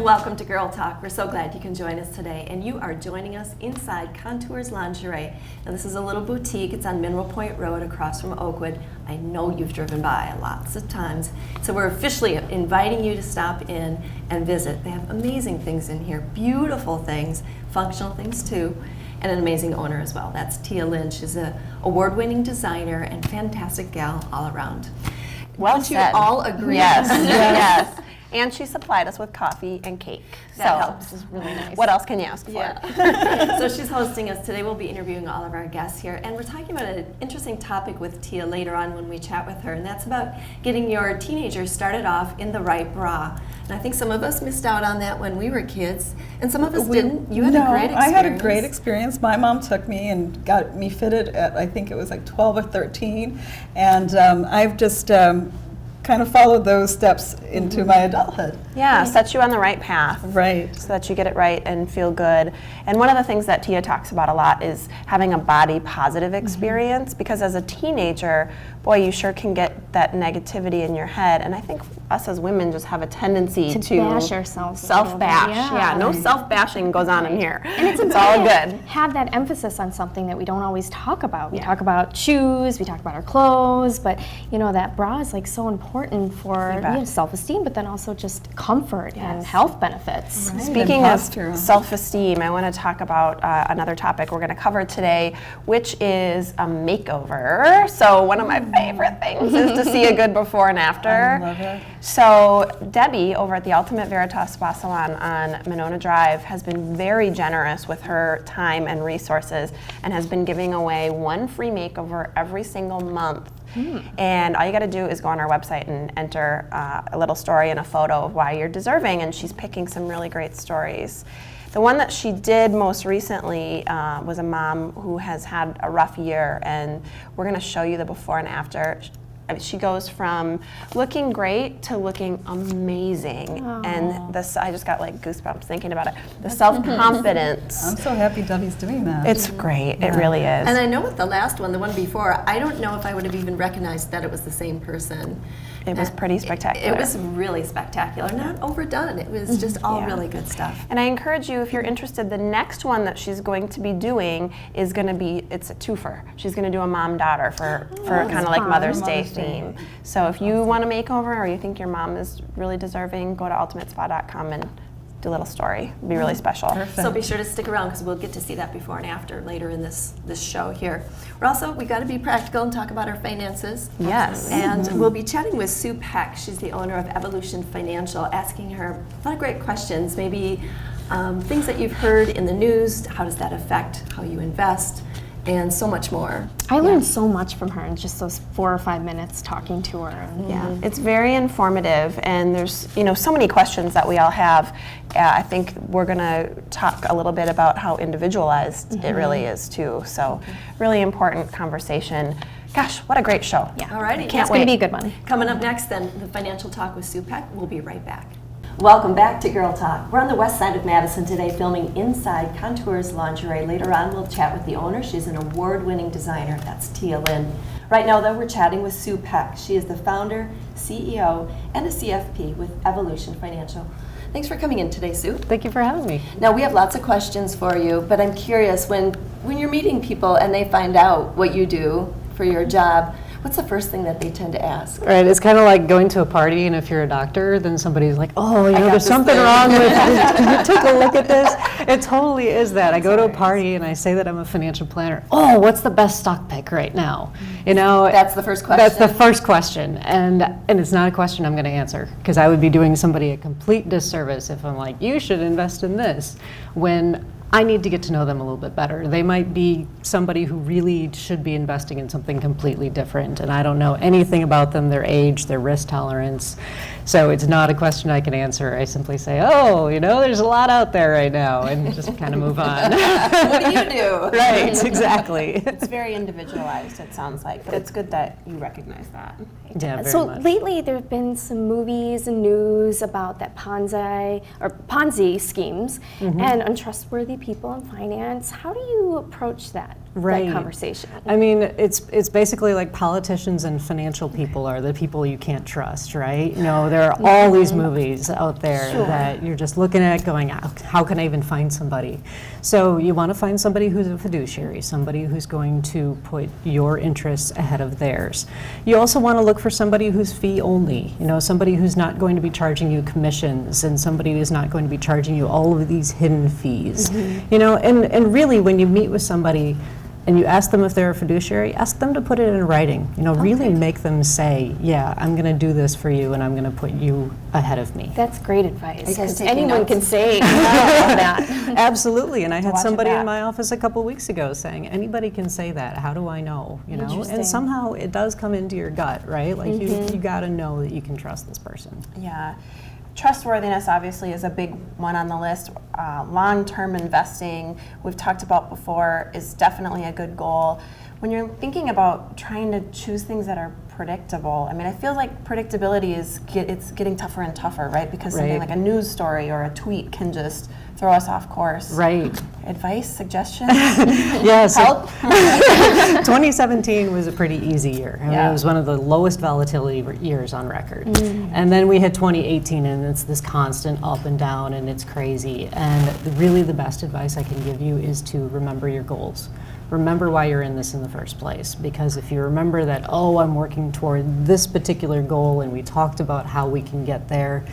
welcome to Girl Talk. We're so glad you can join us today, and you are joining us inside Contours Lingerie. Now this is a little boutique. It's on Mineral Point Road across from Oakwood. I know you've driven by lots of times, so we're officially inviting you to stop in and visit. They have amazing things in here, beautiful things, functional things too, and an amazing owner as well. That's Tia Lynn. She's an award-winning designer and fantastic gal all around. Well Don't said. you all agree? Yes, yes. And she supplied us with coffee and cake. That helps. This is really nice. What else can you ask for? Yeah. So she's hosting us today. We'll be interviewing all of our guests here, and we're talking about an interesting topic with Tia later on when we chat with her, and that's about getting your teenagers started off in the right bra. And I think some of us missed out on that when we were kids, and some of us didn't. You had a great experience. I had a great experience. My mom took me and got me fitted at, I think it was like 12 or 13, and I've just kind of followed those steps into my adulthood. Yeah, sets you on the right path. Right. So that you get it right and feel good. And one of the things that Tia talks about a lot is having a body positive experience, because as a teenager, boy, you sure can get that negativity in your head. And I think us as women just have a tendency to bash ourselves. Self-bash. Yeah, no self-bashing goes on in here. And it's all good. Have that emphasis on something that we don't always talk about. We talk about shoes, we talk about our clothes, but you know, that bra is like so important for self-esteem, but then also just comfort and health benefits. Right. Speaking of self-esteem, I want to talk about another topic we're going to cover today, which is a makeover. So one of my favorite things is to see a good before and after. I love it. So Debbie over at the Ultimate Veritas Spa Salon on Monona Drive has been very generous with her time and resources, and has been giving away one free makeover every single month. And all you got to do is go on our website and enter a little story and a photo of why you're deserving, and she's picking some really great stories. The one that she did most recently was a mom who has had a rough year, and we're going to show you the before and after. I mean, she goes from looking great to looking amazing. And this, I just got like goosebumps thinking about it. The self-confidence. I'm so happy Debbie's doing that. It's great, it really is. And I know with the last one, the one before, I don't know if I would have even recognized that it was the same person. It was pretty spectacular. It was really spectacular, not overdone. It was just all really good stuff. And I encourage you, if you're interested, the next one that she's going to be doing is going to be, it's a twofer. She's going to do a mom-daughter for kind of like Mother's Day theme. So if you want a makeover or you think your mom is really deserving, go to ultimatespa.com and do a little story. It'll be really special. Perfect. So be sure to stick around, because we'll get to see that before and after later in this show here. We got to be practical and talk about our finances. Yes. And we'll be chatting with Sue Peck. She's the owner of Evolution Financial, asking her a lot of great questions, maybe things that you've heard in the news, how does that affect how you invest, and so much more. I learned so much from her in just those 4 or 5 minutes talking to her. Yeah, it's very informative, and there's so many questions that we all have. I think we're going to talk a little bit about how individualized it really is too. So, really important conversation. Gosh, what a great show! Yeah, Alrighty, it's going to be a good one. Coming up next, then, the Financial Talk with Sue Peck. We'll be right back. Welcome back to Girl Talk. We're on the west side of Madison today, filming inside Contours Lingerie. Later on, we'll chat with the owner. She's an award-winning designer. That's Tia Lynn. Right now, though, we're chatting with Sue Peck. She is the founder, CEO, and a CFP with Evolution Financial. Thanks for coming in today, Sue. Thank you for having me. Now, we have lots of questions for you, but I'm curious, when you're meeting people and they find out what you do for your job, what's the first thing that they tend to ask? Right, it's kind of like going to a party, and if you're a doctor, then somebody's like, oh, there's something wrong with this. Can you take a look at this? It totally is that. I go to a party and I say that I'm a financial planner. Oh, what's the best stock pick right now? That's the first question? That's the first question, and it's not a question I'm going to answer, because I would be doing somebody a complete disservice if I'm like, you should invest in this, when I need to get to know them a little bit better. They might be somebody who really should be investing in something completely different, and I don't know anything about them, their age, their risk tolerance. So it's not a question I can answer. I simply say, oh, there's a lot out there right now, and just kind of move on. What do you do? Right, exactly. It's very individualized, it sounds like, but it's good that you recognize that. Yeah, very So much. lately there have been some movies and news about that Ponzi schemes and untrustworthy be people in finance. How do you approach that conversation? I mean, it's basically like politicians and financial people are the people you can't trust, right? You know, there are all these movies out there that you're just looking at going, how can I even find somebody? So you want to find somebody who's a fiduciary, somebody who's going to put your interests ahead of theirs. You also want to look for somebody who's fee only, you know, somebody who's not going to be charging you commissions and somebody who's not going to be charging you all of these hidden fees. You know, and really when you meet with somebody and you ask them if they're a fiduciary, ask them to put it in writing. You know, really make them say, yeah, I'm going to do this for you and I'm going to put you ahead of me. That's great advice. Because Anyone can say that. Absolutely, and I had Watch it somebody in back. my office a couple weeks ago saying, anybody can say that, how do I know? You know, Interesting. and somehow it does come into your gut, right? Like you got to know that you can trust this person. Yeah. Trustworthiness obviously is a big one on the list. Long-term investing, we've talked about before, is definitely a good goal. When you're thinking about trying to choose things that are predictable, I mean, I feel like predictability it's getting tougher and tougher, right? Because something like a news story or a tweet can just throw us off course. Right. Advice, suggestions, Yes. help? 2017 was a pretty easy year. I mean, it was one of the lowest volatility years on record. And then we hit 2018 and it's this constant up and down and it's crazy. And really the best advice I can give you is to remember your goals. Remember why you're in this in the first place. Because if you remember that, oh, I'm working toward this particular goal and we talked about how we can get there,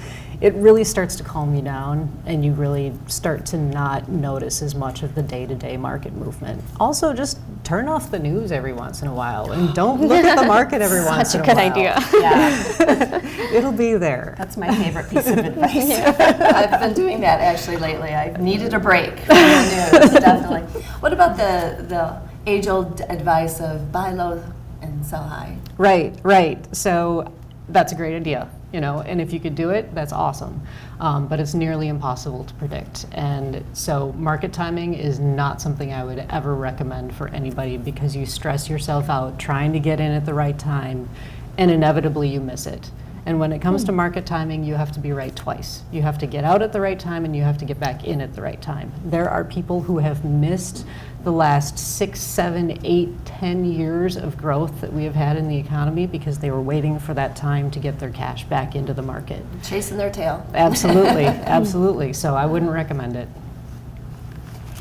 it really starts to calm you down and you really start to not notice as much of the day-to-day market movement. Also, just turn off the news every once in a while and don't look at the market every once in a while. Such a good idea. Yeah, It'll be there. that's my favorite piece of advice. I've been doing that actually lately. I've needed a break from the news, definitely. What about the age-old advice of buy low and sell high? Right, right. So that's a great idea, you know, and if you could do it, that's awesome. But it's nearly impossible to predict. And so market timing is not something I would ever recommend for anybody because you stress yourself out trying to get in at the right time and inevitably you miss it. And when it comes to market timing, you have to be right twice. You have to get out at the right time and you have to get back in at the right time. There are people who have missed the last 6, 7, 8, 10 years of growth that we have had in the economy because they were waiting for that time to get their cash back into the market. Chasing their tail. Absolutely, absolutely. So I wouldn't recommend it.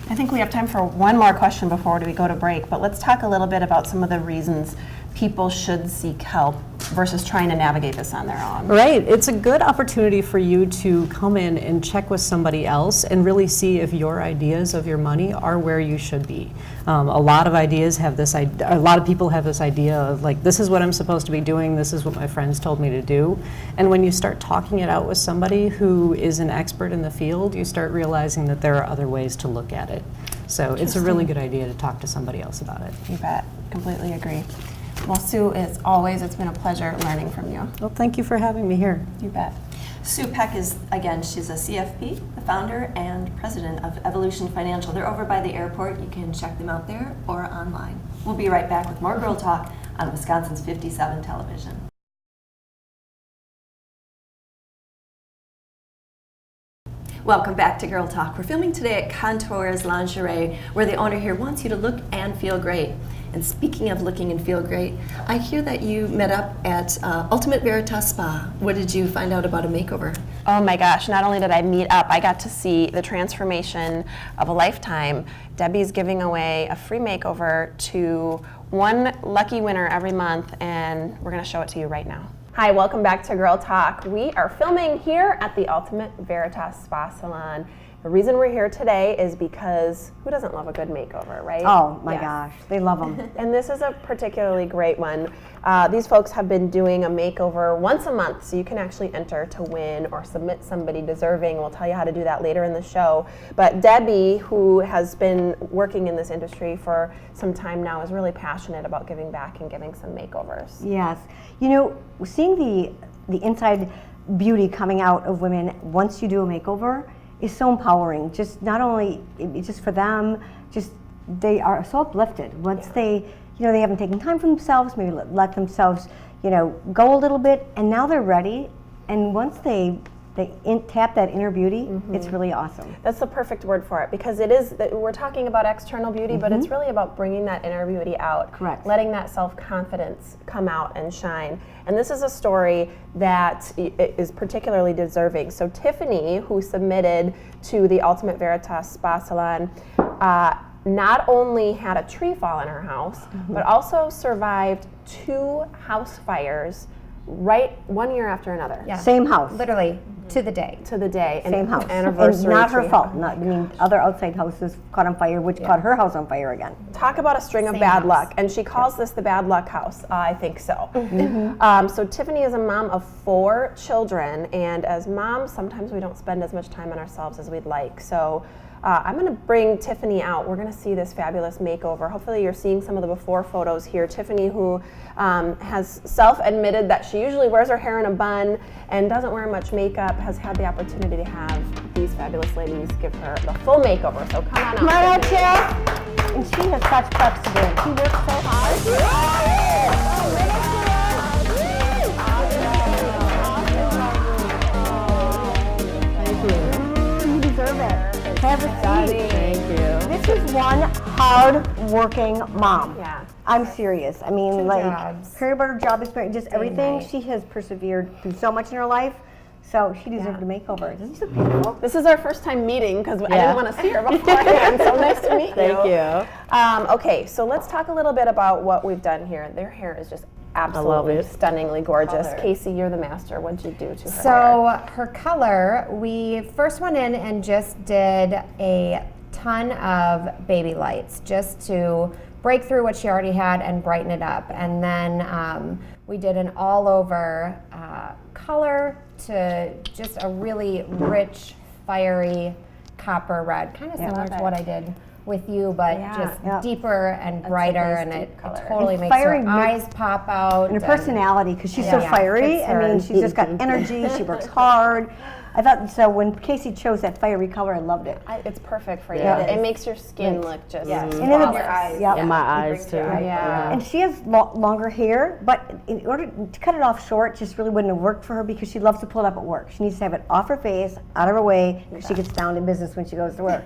I think we have time for one more question before we go to break, but let's talk a little bit about some of the reasons people should seek help versus trying to navigate this on their own. Right. It's a good opportunity for you to come in and check with somebody else and really see if your ideas of your money are where you should be. A lot of ideas have this. A lot of people have this idea of like, this is what I'm supposed to be doing. This is what my friends told me to do. And when you start talking it out with somebody who is an expert in the field, you start realizing that there are other ways to look at it. So it's a really good idea to talk to somebody else about it. You bet. Completely agree. Well, Sue, as always, it's been a pleasure learning from you. Well, thank you for having me here. You bet. Sue Peck is, again, she's a CFP, the founder and president of Evolution Financial. They're over by the airport. You can check them out there or online. We'll be right back with more Girl Talk on Wisconsin's 57 television. Welcome back to Girl Talk. We're filming today at Contours Lingerie, where the owner here wants you to look and feel great. And speaking of looking and feel great, I hear that you met up at Ultimate Veritas Spa. What did you find out about a makeover? Oh my gosh, not only did I meet up, I got to see the transformation of a lifetime. Debbie's giving away a free makeover to one lucky winner every month, and we're going to show it to you right now. Hi, welcome back to Girl Talk. We are filming here at the Ultimate Veritas Spa Salon. The reason we're here today is because who doesn't love a good makeover, right? Oh my Yes. gosh, they love them. And this is a particularly great one. These folks have been doing a makeover once a month, so you can actually enter to win or submit somebody deserving. We'll tell you how to do that later in the show. But Debbie, who has been working in this industry for some time now, is really passionate about giving back and giving some makeovers. Yes, you know, seeing the inside beauty coming out of women once you do a makeover is so empowering. Just not only just for them, just they are so uplifted once they, you know, they haven't taken time for themselves, maybe let themselves, you know, go a little bit, and now they're ready. And once they tap that inner beauty, it's really awesome. That's the perfect word for it, because we're talking about external beauty, but it's really about bringing that inner beauty out. Correct. Letting that self-confidence come out and shine. And this is a story that is particularly deserving. So Tiffany, who submitted to the Ultimate Veritas Spa Salon, not only had a tree fall in her house, but also survived 2 house fires right 1 year after another. Yeah. Same house. Literally, to the day. To the day. Same house. Anniversary. And not her tree fault. house. Other outside houses caught on fire, which caught her house on fire again. Talk about a string of Same bad house. luck. And she calls this the bad luck house. I think so. So Tiffany is a mom of 4 children. And as moms, sometimes we don't spend as much time on ourselves as we'd like. So I'm going to bring Tiffany out. We're going to see this fabulous makeover. Hopefully you're seeing some of the before photos here. Tiffany, who has self-admitted that she usually wears her hair in a bun and doesn't wear much makeup, has had the opportunity to have these fabulous ladies give her the full makeover. So come on out. Come on out, Tiffany. Chip. And she has such flexibility. She works so hard. You deserve it. Have a seat. Thank you. This is one hard-working mom. Yeah. I'm serious. I mean, 2 like, jobs. career, better job experience, just everything. night. She has persevered through so much in her life, so she deserved a makeover. Isn't she beautiful? This is our first time meeting because I didn't want to see her beforehand. So nice to meet you. Thank you. Okay, so let's talk a little bit about what we've done here. Their hair is just absolutely it. stunningly gorgeous. Casey, you're the master. What'd you do to her hair? So her color, we first went in and just did a ton of baby lights just to break through what she already had and brighten it up. And then we did an all over color to just a really rich, fiery copper red, kind of similar to what I did with you, but just deeper and brighter, and it totally And makes her fiery eyes pop out. And her personality, because she's so Yeah, fiery. fits I mean, her. she's just got energy. She works hard. I thought so. When Casey chose that fiery color, I loved it. It's perfect for you. Yeah. It makes your skin look just And in the flawless. Yep. And my eyes too. Yeah. And she has longer hair, but in order to cut it off short, just really wouldn't have worked for her because she loves to pull it up at work. She needs to have it off her face, out of her way, because she gets down in business when she goes to work.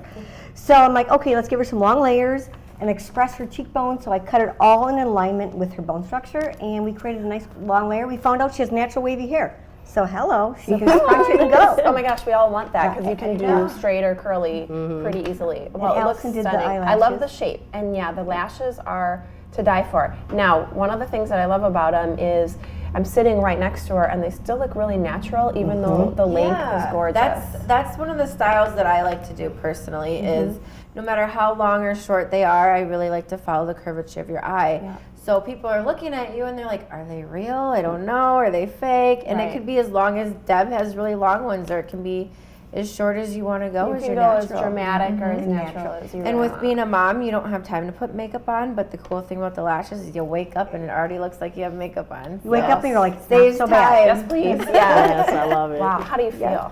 So I'm like, okay, let's give her some long layers and express her cheekbone. So I cut it all in alignment with her bone structure, and we created a nice long layer. We found out she has natural wavy hair. So hello, she can scrunch it and go. Oh my gosh, we all want that because you can do straight or curly pretty easily. Well, it looks Allison did the stunning. I love the eyelashes. shape, and yeah, the lashes are to die for. Now, one of the things that I love about them is I'm sitting right next to her, and they still look really natural, even though the length is gorgeous. That's one of the styles that I like to do personally is no matter how long or short they are, I really like to follow the curvature of your eye. So people are looking at you and they're like, are they real? I don't know. Are they fake? And it could be as long as Deb has really long ones, or it can be as short as you want to go You as can your go natural. as dramatic or as natural as you And want. with being a mom, you don't have time to put makeup on, but the cool thing about the lashes is you'll wake up and it already looks like you have makeup on. You wake up and you're like, it's Saves not so bad. time. Yes, please. Yes, I love it. Wow, how do you feel?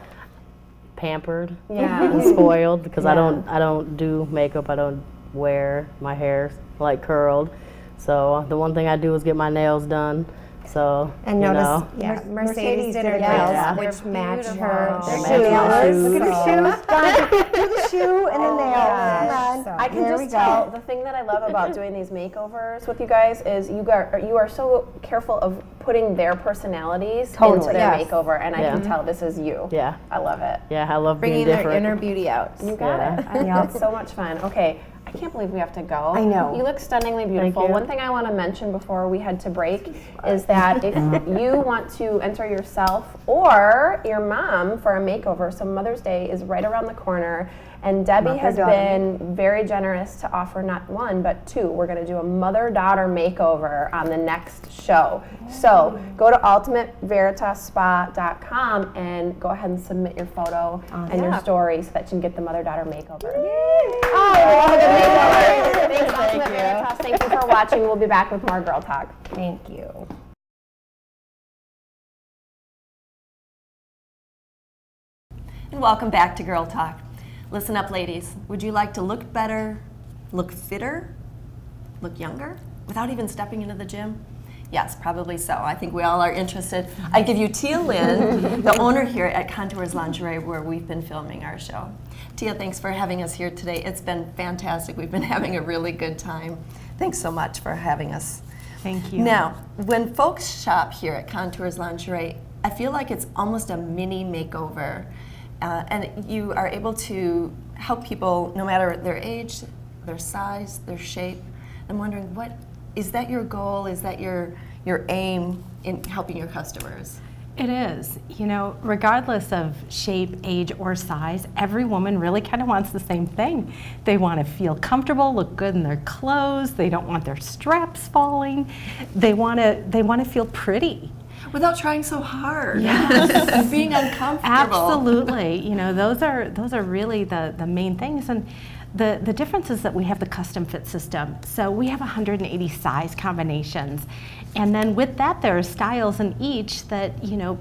Pampered Yeah. and spoiled because I don't do makeup. I don't wear my hair like curled. So the one thing I do is get my nails done. So And you notice, know. Mercedes did her Yeah. nails, which match her They're shoes. matching Look at her shoes. Guys, do the shoe and the nails. Come on. So- I can There we just go. tell the thing that I love about doing these makeovers with you guys is you are so careful of putting their personalities into Totally. their Yes. makeover, and I Yeah. can tell this is you. Yeah. I love it. Yeah, I love Bringing being their different. inner beauty out. You got it. It's so much fun. Okay, I can't believe we have to go. I know. You look stunningly beautiful. you. One thing I want to mention before we head to break is that if you want to enter yourself or your mom for a makeover, so Mother's Day is right around the corner, and Debbie has Mother-daughter. been very generous to offer not one but two. We're going to do a mother-daughter makeover on the next show. So go to ultimateveritasspa.com and go ahead and submit your photo and your story so that you can get the mother-daughter makeover. Oh, I love a good makeover. Thanks, Ultimate Veritas. Thank you for watching. We'll be back with more Girl Talk. Thank you. And welcome back to Girl Talk. Listen up, ladies. Would you like to look better, look fitter, look younger, without even stepping into the gym? Yes, probably so. I think we all are interested. I give you Tia Lynn, the owner here at Contours Lingerie, where we've been filming our show. Tia, thanks for having us here today. It's been fantastic. We've been having a really good time. Thanks so much for having us. Thank you. Now, when folks shop here at Contours Lingerie, I feel like it's almost a mini makeover. And you are able to help people no matter their age, their size, their shape. I'm wondering, what is that your goal? Is that your aim in helping your customers? It is. You know, regardless of shape, age, or size, every woman really kind of wants the same thing. They want to feel comfortable, look good in their clothes. They don't want their straps falling. They want to feel pretty. Without trying so hard. Yes. And being uncomfortable. Absolutely. You know, those are really the main things. And the difference is that we have the custom fit system. So we have 180 size combinations. And then with that, there are styles in each that, you know,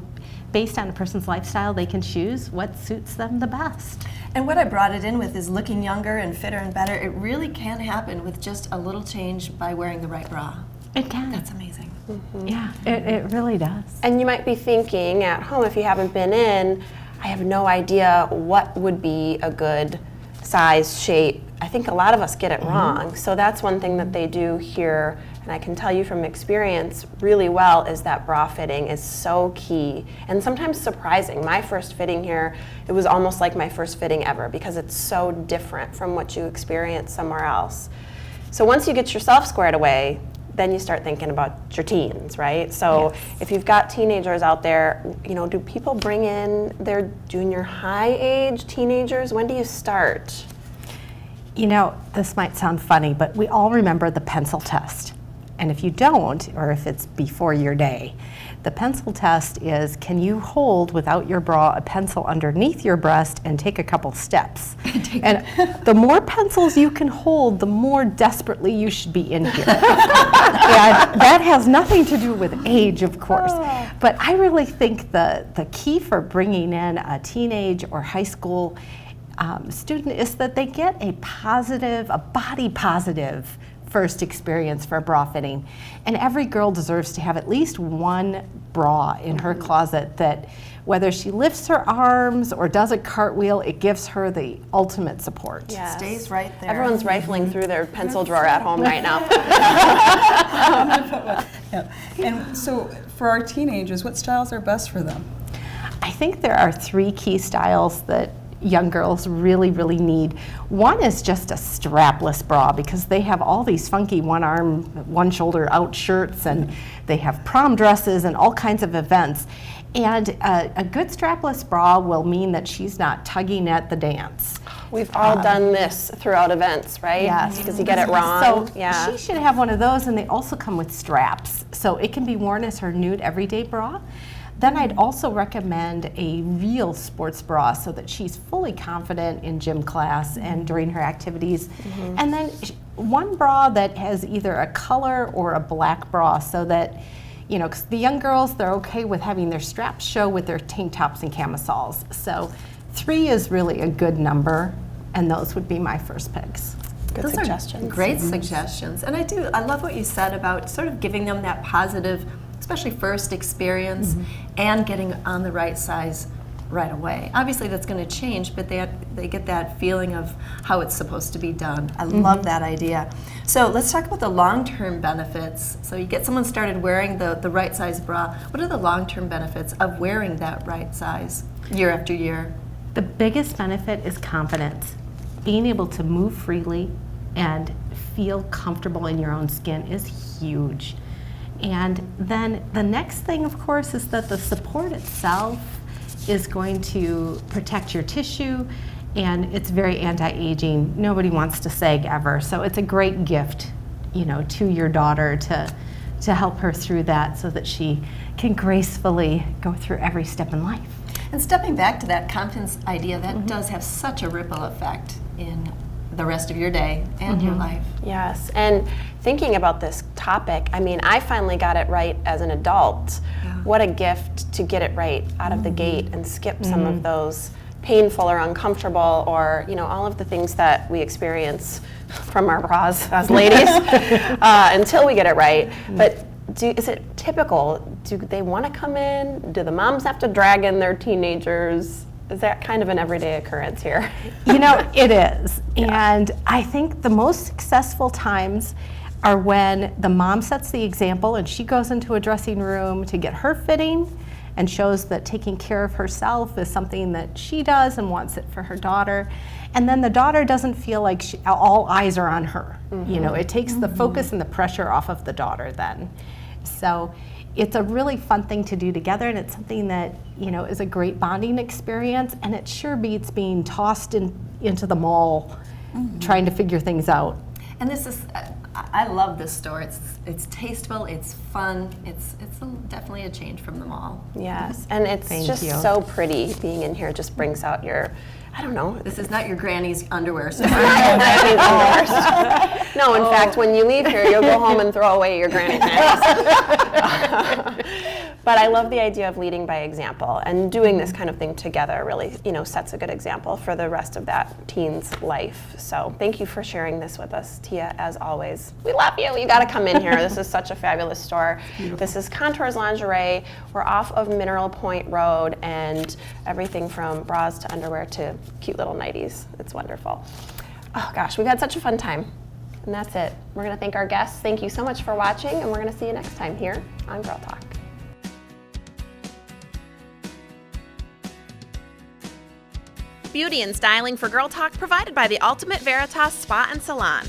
based on a person's lifestyle, they can choose what suits them the best. And what I brought it in with is looking younger and fitter and better. It really can happen with just a little change by wearing the right bra. It can. That's amazing. Mm-hmm. Yeah, it really does. And you might be thinking at home, if you haven't been in, I have no idea what would be a good size, shape. I think a lot of us get it wrong. So that's one thing that they do here, and I can tell you from experience really well, is that bra fitting is so key and sometimes surprising. My first fitting here, it was almost like my first fitting ever because it's so different from what you experience somewhere else. So once you get yourself squared away, then you start thinking about your teens, right? So if you've got teenagers out there, you know, do people bring in their junior high age teenagers? When do you start? You know, this might sound funny, but we all remember the pencil test. And if you don't, or if it's before your day, the pencil test is, can you hold without your bra a pencil underneath your breast and take a couple steps? And the more pencils you can hold, the more desperately you should be in here. And that has nothing to do with age, of course. But I really think the key for bringing in a teenage or high school student is that they get a body positive first experience for bra fitting. And every girl deserves to have at least one bra in her closet that, whether she lifts her arms or does a cartwheel, it gives her the ultimate support. Yes. Stays right there. Everyone's rifling through their pencil drawer at home right now. Yeah. And so for our teenagers, what styles are best for them? I think there are 3 key styles that young girls really, really need. One is just a strapless bra because they have all these funky one arm, one shoulder out shirts, and they have prom dresses and all kinds of events. And a good strapless bra will mean that she's not tugging at the dance. We've all done this throughout events, right? Yes. Because you get it wrong. So yeah. she should have one of those, and they also come with straps. So it can be worn as her nude everyday bra. Then I'd also recommend a real sports bra so that she's fully confident in gym class and during her activities. And then one bra that has either a color or a black bra so that, you know, 'cause the young girls, they're okay with having their straps show with their tank tops and camisoles. So 3 is really a good number, and those would be my first picks. Good Those suggestions. are great suggestions. And I love what you said about sort of giving them that positive, especially first experience, and getting on the right size right away. Obviously that's going to change, but they get that feeling of how it's supposed to be done. I love that idea. So let's talk about the long-term benefits. So you get someone started wearing the right size bra. What are the long-term benefits of wearing that right size year after year? The biggest benefit is confidence. Being able to move freely and feel comfortable in your own skin is huge. And then the next thing, of course, is that the support itself is going to protect your tissue, and it's very anti-aging. Nobody wants to sag ever, so it's a great gift, you know, to your daughter to help her through that so that she can gracefully go through every step in life. And stepping back to that confidence idea, that does have such a ripple effect in the rest of your day and your life. Yes, and thinking about this topic, I mean, I finally got it right as an adult. What a gift to get it right out of the gate and skip some of those painful or uncomfortable or, you know, all of the things that we experience from our bras as ladies until we get it right. But is it typical? Do they want to come in? Do the moms have to drag in their teenagers? Is that kind of an everyday occurrence here? You know, it is. And I think the most successful times are when the mom sets the example and she goes into a dressing room to get her fitting and shows that taking care of herself is something that she does and wants it for her daughter. And then the daughter doesn't feel like all eyes are on her. You know, it takes the focus and the pressure off of the daughter then. So it's a really fun thing to do together, and it's something that, you know, is a great bonding experience, and it sure beats being tossed into the mall trying to figure things out. And this is, I love this store. It's tasteful, it's fun, it's definitely a change from the mall. Yes, and it's Thank just you. so pretty. Being in here just brings out your, I don't know. This is not your granny's underwear store. No, in fact, when you leave here, you'll go home and throw away your granny panties. But I love the idea of leading by example, and doing this kind of thing together really, you know, sets a good example for the rest of that teen's life. So thank you for sharing this with us, Tia, as always. We love you. You got to come in here. This is such a fabulous store. This is Contours Lingerie. We're off of Mineral Point Road, and everything from bras to underwear to cute little nighties. It's wonderful. Oh gosh, we've had such a fun time. And that's it. We're going to thank our guests. Thank you so much for watching, and we're going to see you next time here on Girl Talk. Beauty and styling for Girl Talk provided by the Ultimate Veritas Spa and Salon.